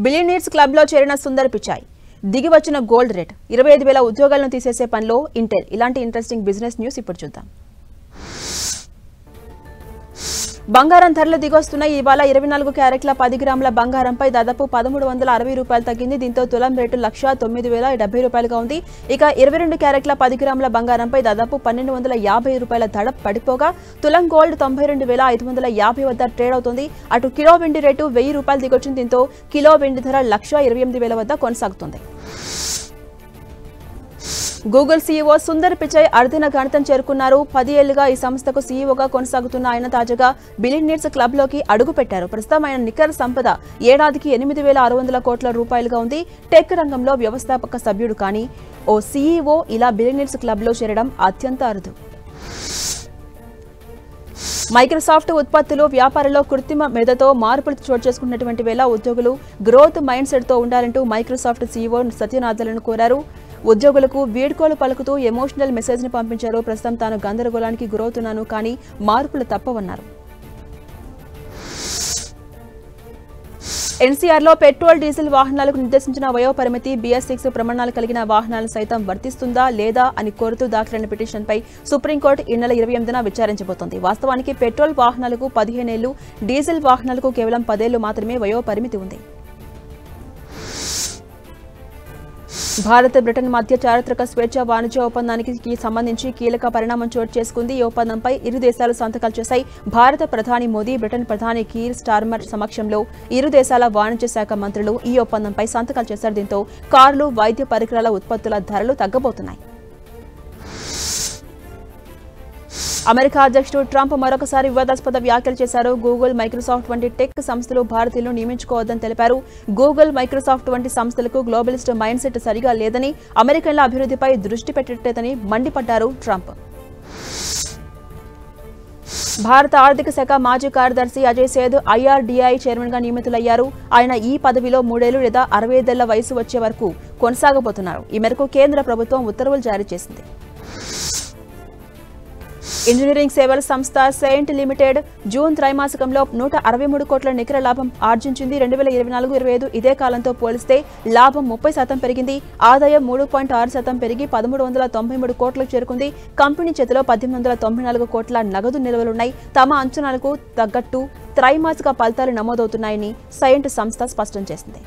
Billionaires club లో చేరిన సుందర్ పిచాయ్ దిగి వచ్చిన గోల్డ్ రేట్ 25,000 ఉద్యోగాలను తీసేసే పనిలో ఇంటెల్. ఇలాంటి ఇంట్రెస్టింగ్ బిజినెస్ న్యూస్ ఇప్పుడు చూద్దాం. బంగారం ధరలు దిగొస్తున్న ఇవాళ 24 క్యారెట్ల 10 గ్రాముల బంగారంపై దాదాపు 1,360 రూపాయలు తగ్గింది. దీంతో తులం రేటు 1,09,070 రూపాయలుగా ఉంది. ఇక 22 క్యారెట్ల 10 గ్రాముల బంగారంపై దాదాపు 1,250 రూపాయల ధర పడిపోగా తులం గోల్డ్ 92,550 వద్ద ట్రేడ్ అవుతుంది. అటు కిలో వెండి రేటు 1,000 రూపాయలు దిగొచ్చింది. దీంతో కిలో వెండి ధర 1,28,000 వద్ద కొనసాగుతుంది. గూగుల్ సీఈఓ సుందర్ పిచాయ్ అరుదైన గణితం చేరుకున్నారు. 10 ఏళ్లుగా ఈ సంస్థకు సీఈఓగా కొనసాగుతున్న ఆయన తాజాగా బిలియనీర్స్ క్లబ్ లోకి అడుగు పెట్టారు. ప్రస్తుతం ఆయన నికర సంపద ఏడాదికి 8,600 కోట్ల రూపాయలుగా ఉంది. టెక్ రంగంలో వ్యవస్థాపక సభ్యుడు కానీ ఓ సీఈఓ ఇలా బిలియనీర్స్ క్లబ్ లో చేరడం అత్యంత అరుదు. మైక్రోసాఫ్ట్ ఉత్పత్తులు వ్యాపారంలో కృత్రిమ మేధతో మార్పులు చోటు చేసుకున్నటువంటి వేళ ఉద్యోగులు గ్రోత్ మైండ్ సెట్ తో ఉండాలంటూ మైక్రోసాఫ్ట్ సీఈఓ సత్య నాదెల్లను కోరారు. ఉద్యోగులకు వీడ్కోలు పలుకుతూ ఎమోషనల్ మెసేజ్ ని పంపించారు. ప్రస్తుతం తాను గందరగోళానికి గురవుతున్నాను, కానీ మార్పులు తప్పవన్నారు. ఎన్సీఆర్లో పెట్రోల్ డీజిల్ వాహనాలకు నిర్దేశించిన వయో పరిమితి BS6 ప్రమాణాలు కలిగిన వాహనాలను సైతం వర్తిస్తుందా లేదా అని కోరుతూ దాఖలైన పిటిషన్పై సుప్రీంకోర్టు ఈ నెల 28న విచారించబోతోంది. వాస్తవానికి పెట్రోల్ వాహనాలకు 15 ఏళ్లు, డీజిల్ వాహనాలకు కేవలం 10 ఏళ్లు మాత్రమే వయో పరిమితి ఉంది. భారత్ బ్రిటన్ మధ్య చారిత్రక స్వేచ్ఛ వాణిజ్య ఒప్పందానికి సంబంధించి కీలక పరిణామం చోటు చేసుకుంది. ఈ ఒప్పందంపై ఇరు దేశాలు సంతకాలు చేశాయి. భారత ప్రధాని మోదీ, బ్రిటన్ ప్రధాని కీర్ స్టార్మర్ సమక్షంలో ఇరు దేశాల వాణిజ్య శాఖ మంత్రులు ఈ ఒప్పందంపై సంతకాలు చేశారు. దీంతో కార్లు, వైద్య పరికరాల ఉత్పత్తుల ధరలు తగ్గబోతున్నాయి. అమెరికా అధ్యక్షుడు ట్రంప్ మరొకసారి వివాదాస్పద వ్యాఖ్యలు చేశారు. గూగుల్, మైక్రోసాఫ్ట్ వంటి టెక్ సంస్థలు భారతీయులను నియమించుకోవద్దని తెలిపారు. గూగుల్, మైక్రోసాఫ్ట్ వంటి సంస్థలకు గ్లోబలిస్ట్ మైండ్ సెట్ సరిగా లేదని, అమెరికన్ల అభివృద్ధిపై దృష్టి పెట్టలేదని మండిపడ్డారు ట్రంప్. భారత ఆర్థిక శాఖ మాజీ కార్యదర్శి అజయ్ సేథ్ IRDAI చైర్మన్ గా నియమితులయ్యారు. ఆయన ఈ పదవిలో 3 ఏళ్లు లేదా 65 ఏళ్ల వయసు వచ్చే వరకు కొనసాగబోతున్నారు. ఈ మేరకు కేంద్ర ప్రభుత్వం ఉత్తర్వులు జారీ చేసింది. ఇంజనీరింగ్ సేవల సంస్థ సెయింట్ లిమిటెడ్ జూన్ త్రైమాసికంలో 163 కోట్ల నికర లాభం ఆర్జించింది. 2024-25 ఇదే కాలంతో పోలిస్తే లాభం 30% పెరిగింది. ఆదాయం 3.6% పెరిగి 1,393 కోట్లకు చేరుకుంది. కంపెనీ చేతిలో 1,894 కోట్ల నగదు నిల్వలున్నాయి. తమ అంచనాలకు తగ్గట్టు త్రైమాసిక ఫలితాలు నమోదవుతున్నాయని సెయింట్ సంస్థ స్పష్టం చేసింది.